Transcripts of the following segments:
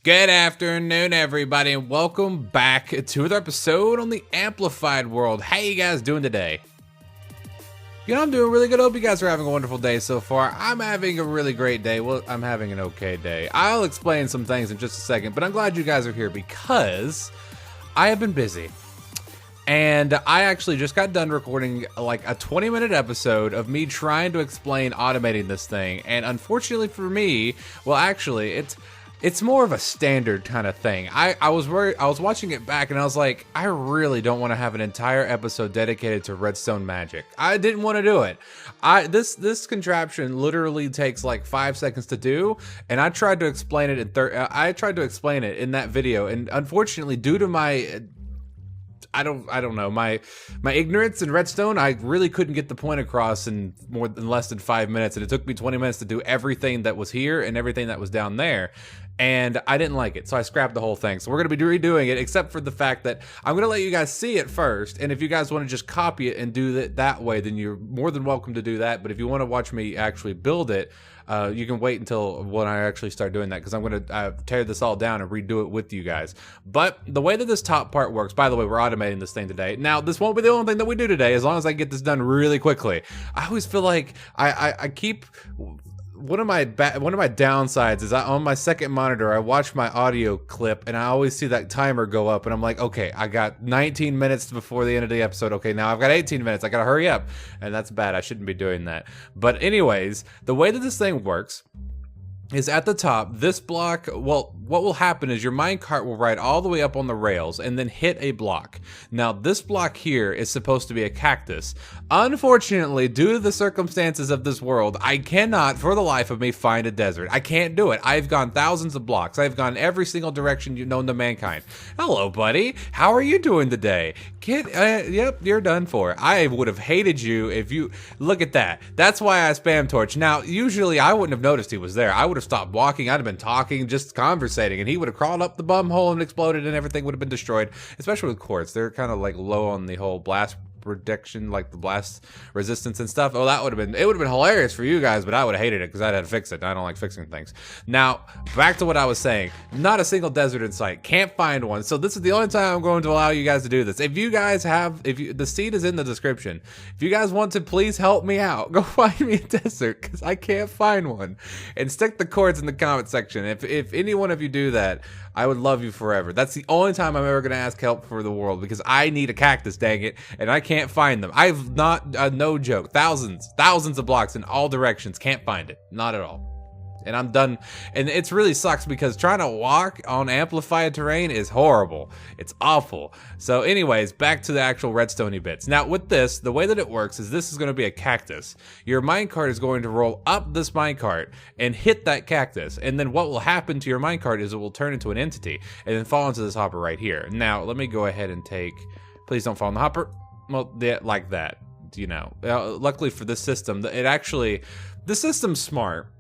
Good afternoon, everybody, and welcome back to another episode on the Amplified world. How you guys doing today? You know, I'm doing really good. I hope you guys are having a wonderful day so far. I'm having a really great day. Well, I'm having an okay day. I'll explain some things in just a second, but I'm glad you guys are here because I have been busy. And I actually just got done recording like a 20-minute episode of me trying to explain automating this thing. And unfortunately for me, well, actually, it's more of a standard kind of thing. I was watching it back and I was like, I really don't want to have an entire episode dedicated to redstone magic. I didn't want to do it. This contraption literally takes like 5 seconds to do, and I tried to explain it in that video, and unfortunately, due to my I don't know, my ignorance in redstone, I really couldn't get the point across in less than 5 minutes, and it took me 20 minutes to do everything that was here and everything that was down there, and I didn't like it, so I scrapped the whole thing. So we're going to be redoing it, except for the fact that I'm going to let you guys see it first, and if you guys want to just copy it and do it that way, then you're more than welcome to do that. But if you want to watch me actually build it, you can wait until when I actually start doing that, because I'm going to tear this all down and redo it with you guys. But the way that this top part works, by the way, we're automating this thing today. Now, this won't be the only thing that we do today, as long as I get this done really quickly. I always feel like I keep... One of my downsides is on my second monitor, I watch my audio clip and I always see that timer go up and I'm like, okay, I got 19 minutes before the end of the episode. Okay, now I've got 18 minutes. I gotta hurry up. And that's bad. I shouldn't be doing that. But anyways, the way that this thing works is at the top, this block, well, what will happen is your minecart will ride all the way up on the rails and then hit a block. Now, this block here is supposed to be a cactus. Unfortunately, due to the circumstances of this world, I cannot, for the life of me, find a desert. I can't do it. I've gone thousands of blocks. I've gone every single direction you've known to mankind. Hello, buddy. How are you doing today? Kid, yep, you're done for. I would have hated you if you... Look at that. That's why I spam torch. Now, usually I wouldn't have noticed he was there. I would have stopped walking. I'd have been talking, just conversating, and he would have crawled up the bum hole and exploded, and everything would have been destroyed, especially with quartz. They're kind of like low on the whole blast protection, like the blast resistance and stuff. Oh, it would have been hilarious for you guys, but I would have hated it because I'd had to fix it. I don't like fixing things. Now, back to what I was saying. Not a single desert in sight. Can't find one. So this is the only time I'm going to allow you guys to do this. If you guys have, the seed is in the description. If you guys want to, please help me out. Go find me a desert because I can't find one. And stick the chords in the comment section. If any one of you do that, I would love you forever. That's the only time I'm ever going to ask help for the world, because I need a cactus, dang it, and I can't find them. I've not, no joke, thousands of blocks in all directions, can't find it, not at all. And I'm done, and it really sucks because trying to walk on amplified terrain is horrible. It's awful. So anyways, back to the actual redstone-y bits. Now with this, the way that it works is this is going to be a cactus. Your minecart is going to roll up this minecart and hit that cactus, and then what will happen to your minecart is it will turn into an entity and then fall into this hopper right here. Now let me go ahead and take, please don't fall in the hopper. Well, yeah, like that, you know. Luckily for this system, the system's smart.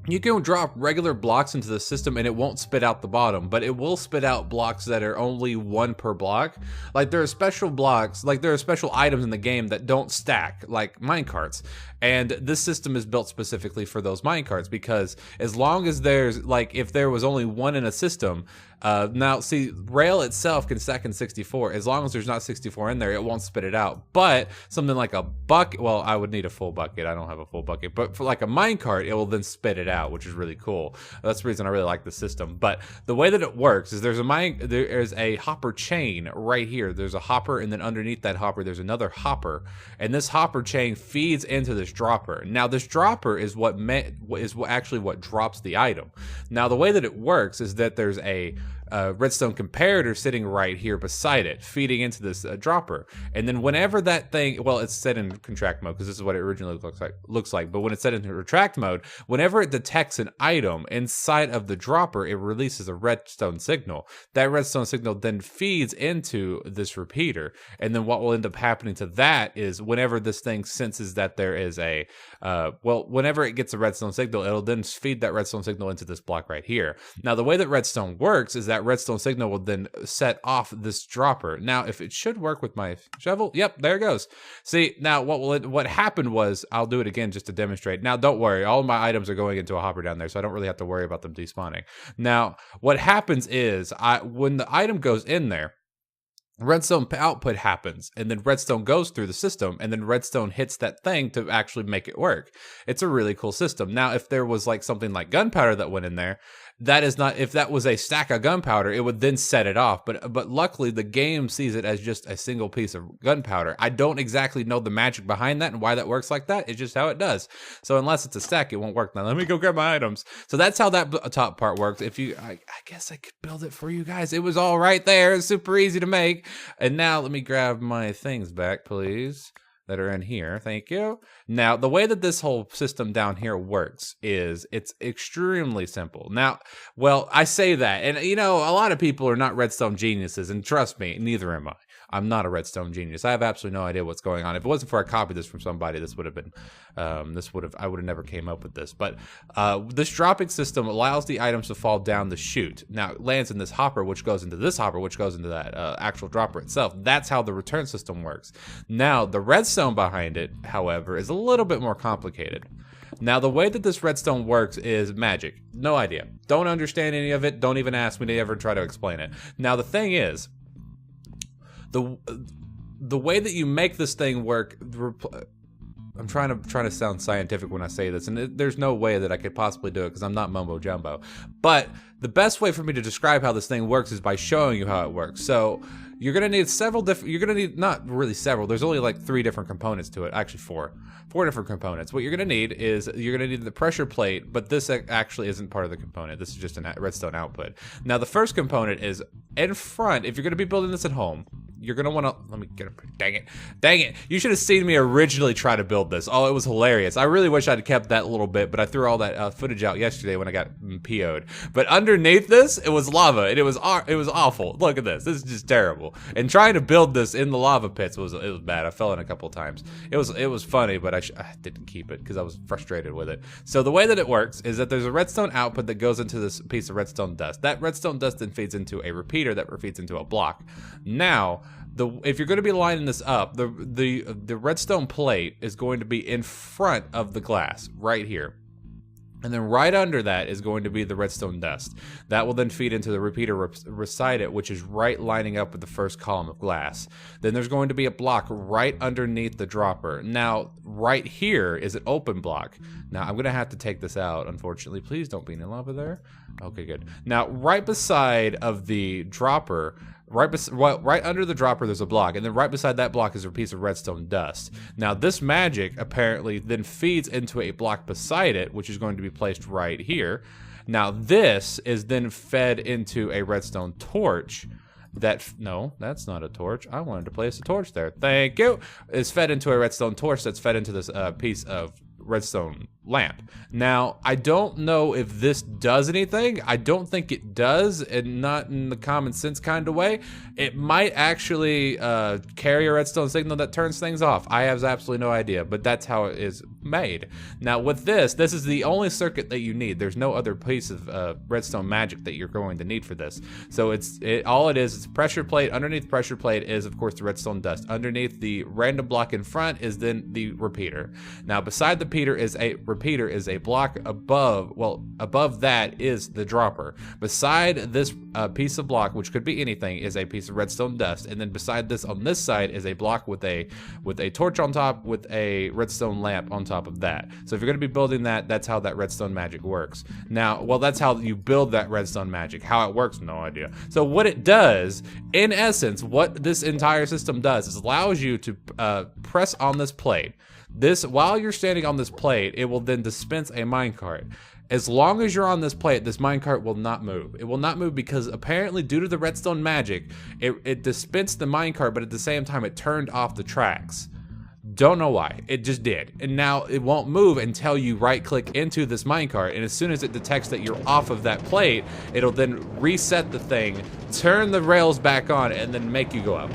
You can drop regular blocks into the system and it won't spit out the bottom, but it will spit out blocks that are only one per block. Like there are special blocks, like there are special items in the game that don't stack, like minecarts. And this system is built specifically for those minecarts, because as long as there's, like, if there was only one in a system, now see, rail itself can stack in 64. As long as there's not 64 in there, it won't spit it out. But something like a bucket, well, I would need a full bucket. I don't have a full bucket. But for like a minecart, it will then spit it out, which is really cool. That's the reason I really like the system. But the way that it works is there's a hopper chain right here. There's a hopper, and then underneath that hopper, there's another hopper. And this hopper chain feeds into this dropper. Now, this dropper is actually what drops the item. Now, the way that it works is that there's a redstone comparator sitting right here beside it, feeding into this dropper. And then whenever that thing, well, it's set in contract mode because this is what it originally looks like. But when it's set into retract mode, whenever it detects an item inside of the dropper, it releases a redstone signal. That redstone signal then feeds into this repeater. And then what will end up happening to that is whenever this thing senses that there is a, whenever it gets a redstone signal, it'll then feed that redstone signal into this block right here. Now, the way that redstone works is that redstone signal will then set off this dropper. Now, if it should work with my shovel, yep, there it goes. See, now what happened was, I'll do it again just to demonstrate. Now, don't worry, all of my items are going into a hopper down there, so I don't really have to worry about them despawning. Now, what happens is, when the item goes in there, redstone output happens, and then redstone goes through the system, and then redstone hits that thing to actually make it work. It's a really cool system. Now, if there was like something like gunpowder that went in there, that is not, if that was a stack of gunpowder, it would then set it off. But luckily, the game sees it as just a single piece of gunpowder. I don't exactly know the magic behind that and why that works like that. It's just how it does. So unless it's a stack, it won't work. Now let me go grab my items. So that's how that top part works. If you, I guess I could build it for you guys. It was all right there. It's super easy to make. And now let me grab my things back, please, that are in here. Thank you. Now, the way that this whole system down here works is it's extremely simple. Now, well, I say that, and you know, a lot of people are not redstone geniuses, and trust me, neither am I. I'm not a redstone genius. I have absolutely no idea what's going on. If it wasn't for I copied this from somebody, this would have been, I would have never came up with this. But this dropping system allows the items to fall down the chute. Now, it lands in this hopper, which goes into this hopper, which goes into that actual dropper itself. That's how the return system works. Now, the redstone behind it, however, is a little bit more complicated. Now, the way that this redstone works is magic. No idea. Don't understand any of it. Don't even ask me to ever try to explain it. Now, the thing is, the way that you make this thing work, I'm trying to sound scientific when I say this, and there's no way that I could possibly do it because I'm not mumbo jumbo. But the best way for me to describe how this thing works is by showing you how it works. So you're gonna need several different. You're gonna need, not really several. There's only like 3 different components to it. Actually, four different components. What you're gonna need is the pressure plate, but this actually isn't part of the component. This is just a redstone output. Now, the first component is in front. If you're gonna be building this at home, you're gonna want to, let me get it. Dang it. You should have seen me originally try to build this. Oh, it was hilarious. I really wish I'd kept that little bit, but I threw all that footage out yesterday when I got PO'd. But underneath this, it was lava, and it was awful. Look at this. This is just terrible. And trying to build this in the lava pits was bad. I fell in a couple of times. It was funny, but I didn't keep it because I was frustrated with it. So the way that it works is that there's a redstone output that goes into this piece of redstone dust. That redstone dust then feeds into a repeater that feeds into a block. Now, if you're going to be lining this up, the redstone plate is going to be in front of the glass right here. And then right under that is going to be the redstone dust. That will then feed into the repeater beside it, which is right lining up with the first column of glass. Then there's going to be a block right underneath the dropper. Now, right here is an open block. Now, I'm going to have to take this out, unfortunately. Please don't be in lava there. Okay, good. Now, right beside of the dropper, right under the dropper, there's a block, and then right beside that block is a piece of redstone dust. Now, this magic apparently then feeds into a block beside it, which is going to be placed right here. Now, this is then fed into a redstone torch. No, that's not a torch. I wanted to place a torch there. Thank you. It's fed into a redstone torch that's fed into this piece of redstone lamp. Now, I don't know if this does anything. I don't think it does, and not in the common sense kind of way. It might actually carry a redstone signal that turns things off. I have absolutely no idea, but that's how it is made. Now, with this is the only circuit that you need. There's no other piece of redstone magic that you're going to need for this. So all it is a pressure plate. Underneath the pressure plate is, of course, the redstone dust. Underneath the random block in front is then the repeater. Now, beside the repeater is a block above that is the dropper. Beside this piece of block, which could be anything, is a piece of redstone dust, and then beside this on this side is a block with a torch on top with a redstone lamp on top of that. So if you're going to be building that, that's how that redstone magic works. Now, well, that's how you build that redstone magic. How it works, no idea. So what it does, in essence, what this entire system does is allows you to press on this plate. While you're standing on this plate, it will then dispense a minecart. As long as you're on this plate, this minecart will not move. It will not move because apparently, due to the redstone magic, it dispensed the minecart, but at the same time, it turned off the tracks. Don't know why. It just did. And now it won't move until you right-click into this minecart, and as soon as it detects that you're off of that plate, it'll then reset the thing, turn the rails back on, and then make you go up.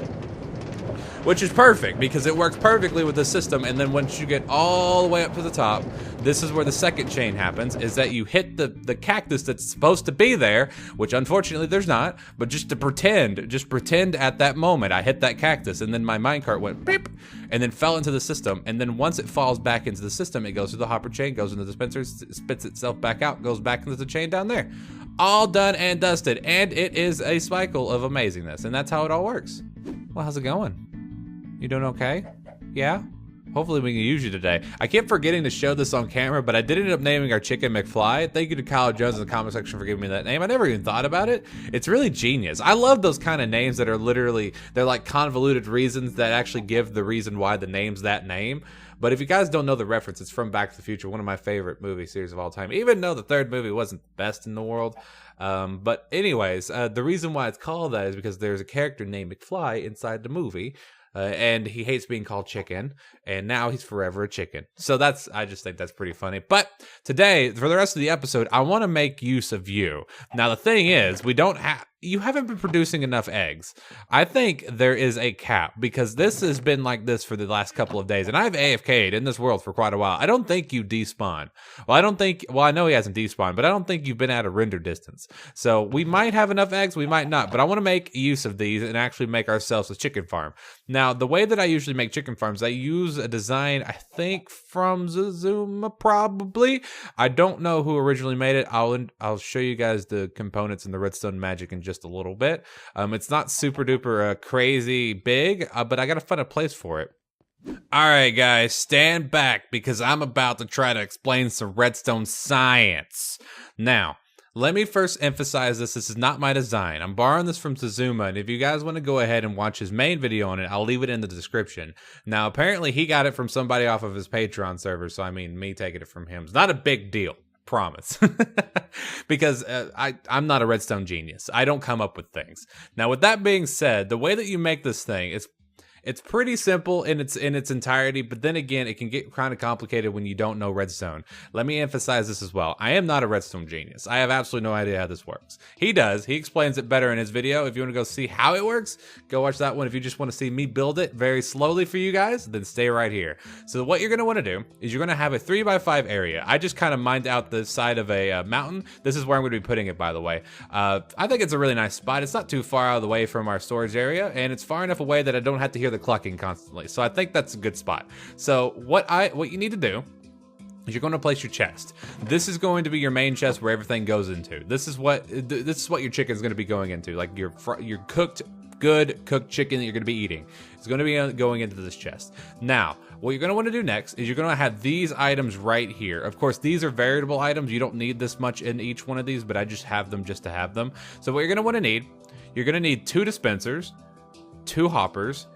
which is perfect because it works perfectly with the system. And then once you get all the way up to the top, this is where the second chain happens, is that you hit the cactus that's supposed to be there, which unfortunately there's not, but just pretend at that moment I hit that cactus, and then my minecart went beep, and then fell into the system. And then once it falls back into the system, it goes through the hopper chain, goes into the dispenser, spits itself back out, goes back into the chain down there. All done and dusted, and it is a cycle of amazingness, and that's how it all works. Well, how's it going? You doing okay? Yeah? Hopefully we can use you today. I keep forgetting to show this on camera, but I did end up naming our chicken McFly. Thank you to Kyle Jones in the comment section for giving me that name. I never even thought about it. It's really genius. I love those kind of names that are literally, they're like convoluted reasons that actually give the reason why the name's that name. But if you guys don't know the reference, it's from Back to the Future, one of my favorite movie series of all time, even though the third movie wasn't the best in the world. But anyways, the reason why it's called that is because there's a character named McFly inside the movie. And he hates being called chicken, and now he's forever a chicken. So I just think that's pretty funny. But today, for the rest of the episode, I want to make use of you. Now, the thing is, you haven't been producing enough eggs. I think there is a cap, because this has been like this for the last couple of days, and I've AFK'd in this world for quite a while. I don't think you despawn. Well, I know he hasn't despawned, but I don't think you've been at a render distance. So we might have enough eggs, we might not, but I want to make use of these and actually make ourselves a chicken farm. Now, the way that I usually make chicken farms, I use a design, I think from Zazuma, probably. I don't know who originally made it. I'll show you guys the components and the redstone magic in just a little bit. It's not super duper crazy big, but I gotta find a place for it. Alright guys, stand back because I'm about to try to explain some redstone science. Now, let me first emphasize this is not my design. I'm borrowing this from Zazuma, and if you guys want to go ahead and watch his main video on it, I'll leave it in the description. Now, apparently he got it from somebody off of his Patreon server, so I mean, me taking it from him is not a big deal. Promise. Because I'm not a redstone genius. I don't come up with things. Now, with that being said, the way that you make this thing is it's pretty simple in its entirety, but then again, it can get kind of complicated when you don't know redstone. Let me emphasize this as well. I am not a redstone genius. I have absolutely no idea how this works. He does. He explains it better in his video. If you want to go see how it works, go watch that one. If you just want to see me build it very slowly for you guys, then stay right here. So what you're going to want to do is you're going to have a 3x5 area. I just kind of mined out the side of a mountain. This is where I'm going to be putting it, by the way. I think it's a really nice spot. It's not too far out of the way from our storage area, and it's far enough away that I don't have to hear the clucking constantly. So I think that's a good spot. So what you need to do is you're going to place your chest. This is going to be your main chest where everything goes into. This is what your chicken is going to be going into, like your good cooked chicken that you're going to be eating. It's going to be going into this chest. Now, what you're going to want to do next is you're going to have these items right here. Of course, these are variable items. You don't need this much in each one of these, but I just have them just to have them. So what you're going to want to need, you're going to need 2 dispensers, 2 hoppers,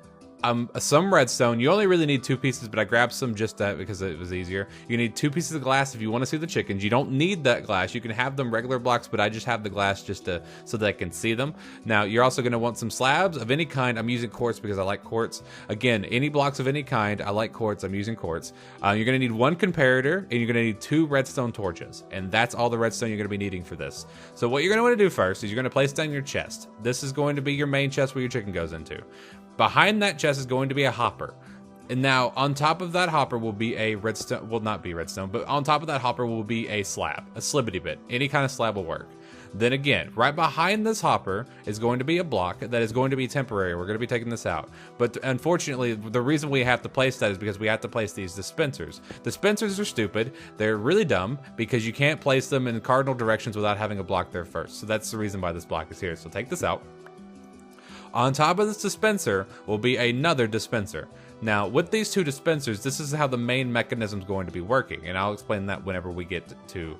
some redstone. You only really need 2 pieces, but I grabbed some just because it was easier. You need 2 pieces of glass if you want to see the chickens. You don't need that glass. You can have them regular blocks, but I just have the glass just so that I can see them. Now, you're also going to want some slabs of any kind. I'm using quartz because I like quartz. Again, any blocks of any kind. I like quartz. I'm using quartz. You're going to need 1 comparator, and you're going to need 2 redstone torches. And that's all the redstone you're going to be needing for this. So what you're going to want to do first is you're going to place down your chest. This is going to be your main chest where your chicken goes into. Behind that chest is going to be a hopper. And now on top of that hopper will be a redstone, well, not be redstone, but on top of that hopper will be a slab, a slibbity bit. Any kind of slab will work. Then again, right behind this hopper is going to be a block that is going to be temporary. We're going to be taking this out. But unfortunately, the reason we have to place that is because we have to place these dispensers. Dispensers are stupid. They're really dumb because you can't place them in cardinal directions without having a block there first. So that's the reason why this block is here. So take this out. On top of this dispenser will be another dispenser. Now, with these 2 dispensers, this is how the main mechanism is going to be working, and I'll explain that whenever we get to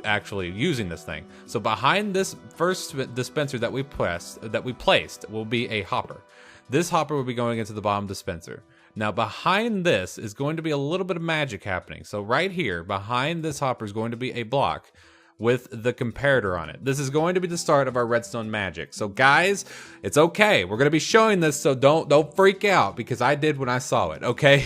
actually using this thing. So behind this first dispenser that we placed will be a hopper. This hopper will be going into the bottom dispenser. Now, behind this is going to be a little bit of magic happening. So right here, behind this hopper is going to be a block with the comparator on it. This is going to be the start of our redstone magic. So guys, it's okay. We're going to be showing this, so don't freak out because I did when I saw it, okay?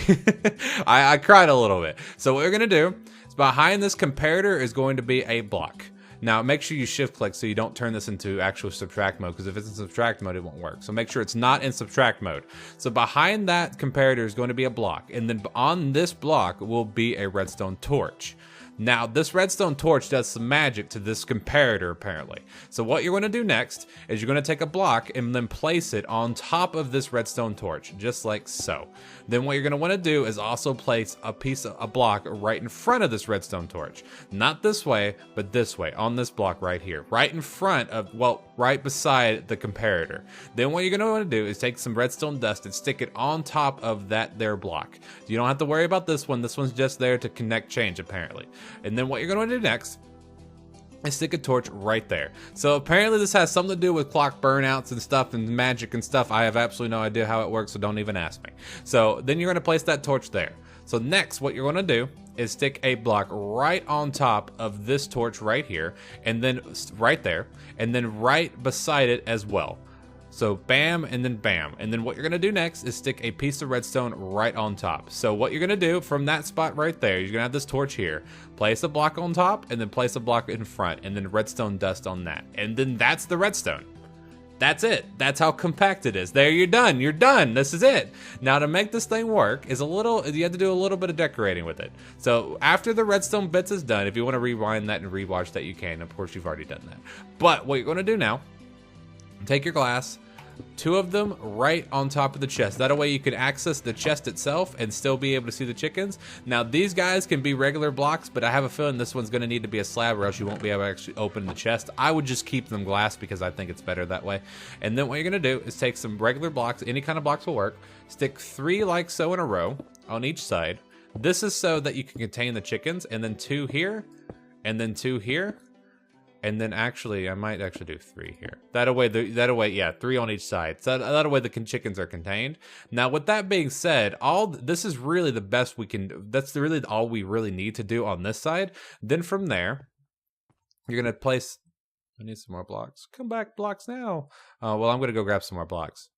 I cried a little bit. So what we're going to do is behind this comparator is going to be a block. Now, make sure you shift click so you don't turn this into actual subtract mode, because if it's in subtract mode, it won't work. So make sure it's not in subtract mode. So behind that comparator is going to be a block, and then on this block will be a redstone torch. Now, this redstone torch does some magic to this comparator, apparently. So what you're going to do next is you're going to take a block and then place it on top of this redstone torch, just like so. Then what you're going to want to do is also place a block right in front of this redstone torch. Not this way, but this way, on this block right here. Right in front of, well, right beside the comparator. Then what you're going to want to do is take some redstone dust and stick it on top of that there block. You don't have to worry about this one. This one's just there to connect change, apparently. And then what you're going to do next is stick a torch right there. So apparently this has something to do with clock burnouts and stuff and magic and stuff. I have absolutely no idea how it works, so don't even ask me. So then you're going to place that torch there. So next, what you're going to do is stick a block right on top of this torch right here, and then right there, and then right beside it as well. So bam, and then bam. And then what you're gonna do next is stick a piece of redstone right on top. So what you're gonna do from that spot right there, you're gonna have this torch here, place a block on top, and then place a block in front, and then redstone dust on that. And then that's the redstone. That's it. That's how compact it is. There, you're done. You're done. This is it. Now, to make this thing work is you have to do a little bit of decorating with it. So after the redstone bits is done, if you want to rewind that and rewatch that, you can. Of course, you've already done that. But what you're going to do now, take your glass, 2 of them right on top of the chest. That way you can access the chest itself and still be able to see the chickens. Now, these guys can be regular blocks, but I have a feeling this one's going to need to be a slab or else you won't be able to actually open the chest. I would just keep them glass because I think it's better that way. And then what you're going to do is take some regular blocks, any kind of blocks will work, stick 3 like so in a row on each side. This is so that you can contain the chickens, and then 2 here, and then 2 here. And then actually, I might actually do 3 here. That way, yeah, 3 on each side. So that way the chickens are contained. Now, with that being said, this is really the best we can do. That's really all we really need to do on this side. Then from there, you're gonna place. I need some more blocks. Come back, blocks now. Well, I'm gonna go grab some more blocks.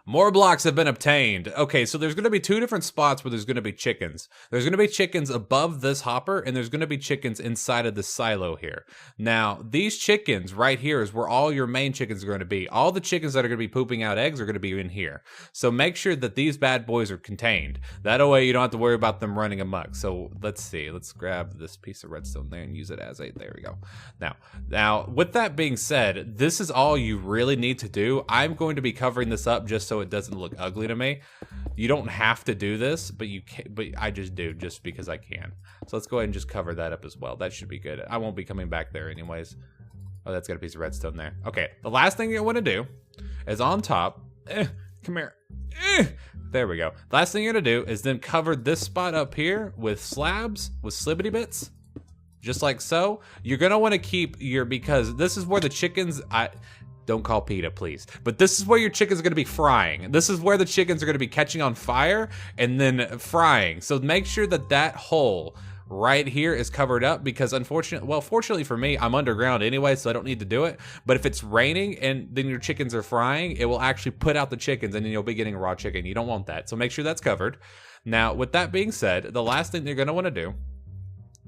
More blocks have been obtained. Okay, so there's going to be 2 different spots where there's going to be chickens. There's going to be chickens above this hopper, and there's going to be chickens inside of the silo here. Now, these chickens right here is where all your main chickens are going to be. All the chickens that are going to be pooping out eggs are going to be in here. So make sure that these bad boys are contained. That way you don't have to worry about them running amok. So let's see. Let's grab this piece of redstone there and use it as a... There we go. Now, with that being said, this is all you really need to do. I'm going to be covering this up just so it doesn't look ugly to me. You don't have to do this, but you can, but I just do just because I can. So let's go ahead and just cover that up as well. That should be good. I won't be coming back there anyways. Oh, that's got a piece of redstone there. Okay, the last thing you want to do is on top. Come here. There we go. The last thing you're gonna do is then cover this spot up here with slabs, with slibbity bits. Just like so. You're gonna want to keep your, because this is where the chickens, don't call PETA, please. But this is where your chickens are going to be frying. This is where the chickens are going to be catching on fire and then frying. So make sure that that hole right here is covered up, because fortunately for me, I'm underground anyway, so I don't need to do it. But if it's raining and then your chickens are frying, it will actually put out the chickens and then you'll be getting raw chicken. You don't want that. So make sure that's covered. Now, with that being said, the last thing you're going to want to do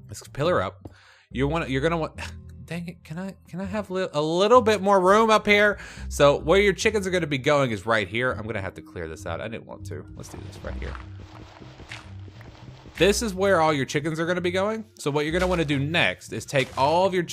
is pillar up. You're going to want... Dang it, can I have a little bit more room up here? So where your chickens are going to be going is right here. I'm going to have to clear this out. I didn't want to. Let's do this right here. This is where all your chickens are going to be going. So what you're going to want to do next is take all of your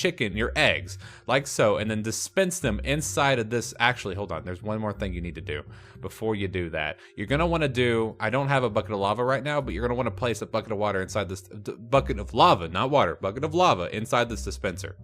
eggs, like so, and then dispense them inside of this. Actually, hold on. There's one more thing you need to do before you do that. You're going to want to do, I don't have a bucket of lava right now, but you're going to want to place a bucket of water inside this, bucket of lava, not water, bucket of lava inside this dispenser.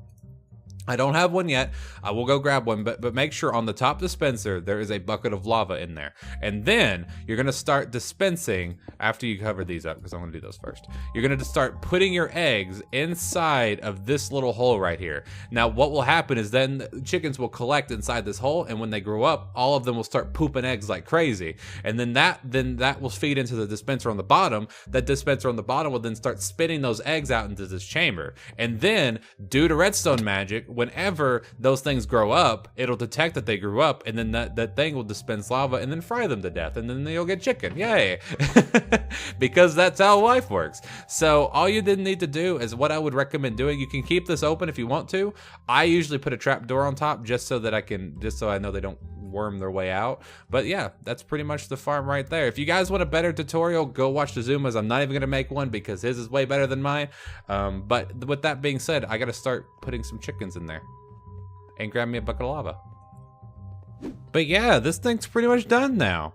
I don't have one yet. I will go grab one, but make sure on the top dispenser there is a bucket of lava in there. And then you're going to start dispensing after you cover these up, because I'm going to do those first. You're going to start putting your eggs inside of this little hole right here. Now, what will happen is then the chickens will collect inside this hole, and when they grow up, all of them will start pooping eggs like crazy. And then that will feed into the dispenser on the bottom. That dispenser on the bottom will then start spitting those eggs out into this chamber. And then, due to redstone magic, whenever those things grow up, it'll detect that they grew up, and then that thing will dispense lava and then fry them to death, and then you'll get chicken. Yay. Because that's how life works. So all you didn't need to do is what I would recommend doing. You can keep this open if you want to. I usually put a trap door on top just so I know they don't worm their way out. But yeah, that's pretty much the farm right there. If you guys want a better tutorial, go watch the Zuma's. I'm not even gonna make one because his is way better than mine. But with that being said, I gotta start putting some chickens in there and grab me a bucket of lava. But yeah, this thing's pretty much done now.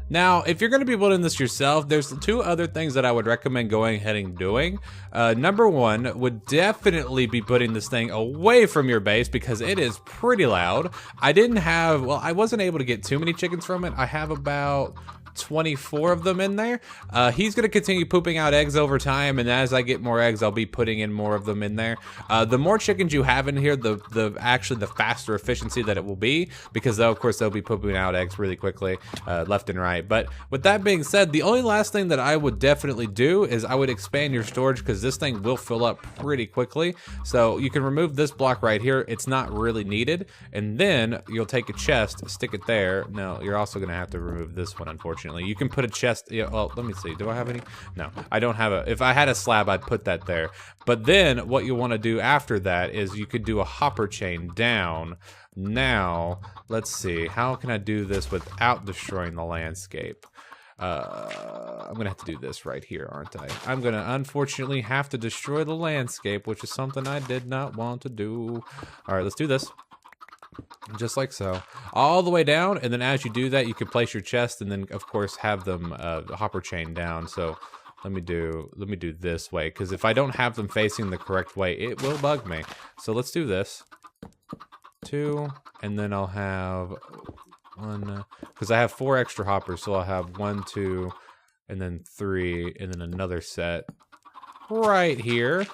Now, if you're going to be building this yourself, there's 2 other things that I would recommend going ahead and doing. Number 1 would definitely be putting this thing away from your base because it is pretty loud. I wasn't able to get too many chickens from it. I have about 24 of them in there. He's gonna continue pooping out eggs over time, and as I get more eggs, I'll be putting in more of them in there. The more chickens you have in here, actually the faster efficiency that it will be, because of course they'll be pooping out eggs really quickly, left and right. But with that being said, the only last thing that I would definitely do is I would expand your storage, because this thing will fill up pretty quickly. So you can remove this block right here. It's not really needed. And then you'll take a chest, stick it there. No, you're also gonna have to remove this one, unfortunately. You can put a chest, yeah, well, let me see, do I have any? No, I don't have if I had a slab, I'd put that there. But then what you wanna do after that is you could do a hopper chain down. Now, let's see, how can I do this without destroying the landscape? I'm gonna have to do this right here, aren't I? I'm gonna unfortunately have to destroy the landscape, which is something I did not want to do. All right, let's do this. Just like so, all the way down, and then as you do that, you can place your chest, and then of course have them hopper chain down. So let me do this way, because if I don't have them facing the correct way, it will bug me. So let's do this. 2, and then I'll have 1, because I have 4 extra hoppers, so I'll have 1, 2, and then 3, and then another set right here.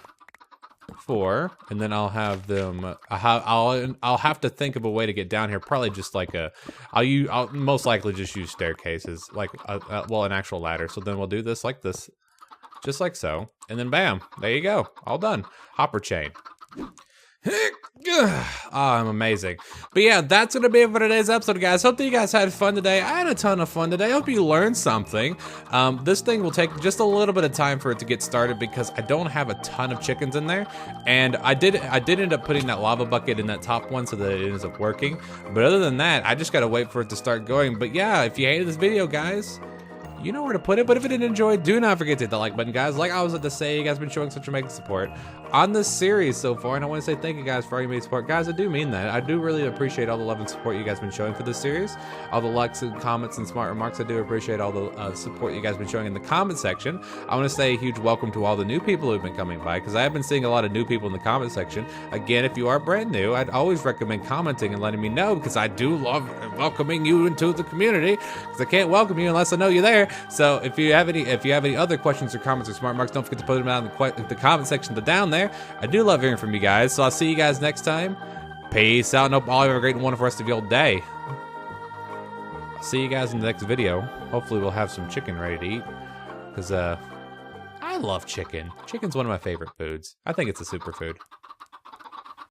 4, and then I'll have them. I'll have to think of a way to get down here. Probably just like I'll most likely just use staircases, like an actual ladder. So then we'll do this like this, just like so, and then bam, there you go, all done. Hopper chain. I'm amazing. But yeah, that's gonna be it for today's episode, guys. Hope that you guys had fun today. I had a ton of fun today. I hope you learned something. This thing will take just a little bit of time for it to get started because I don't have a ton of chickens in there, and I did end up putting that lava bucket in that top one so that it ends up working. But other than that, I just gotta wait for it to start going. But yeah, if you hated this video, guys, you know where to put it. But if you did enjoy, do not forget to hit the like button, guys. Like I was about to say, you guys have been showing such amazing support on this series so far, and I want to say thank you guys for all your amazing support. Guys, I do mean that. I do really appreciate all the love and support you guys have been showing for this series. All the likes and comments and smart remarks. I do appreciate all the support you guys have been showing in the comment section. I want to say a huge welcome to all the new people who've been coming by, because I have been seeing a lot of new people in the comment section. Again, if you are brand new, I'd always recommend commenting and letting me know, because I do love welcoming you into the community, because I can't welcome you unless I know you're there. So if you have any other questions or comments or smart marks, don't forget to put them down in the comment section down there. I do love hearing from you guys. So I'll see you guys next time. Peace out, and hope all have a great and wonderful rest of your day. I'll see you guys in the next video. Hopefully we'll have some chicken ready to eat, because I love chicken. Chicken's one of my favorite foods. I think it's a superfood.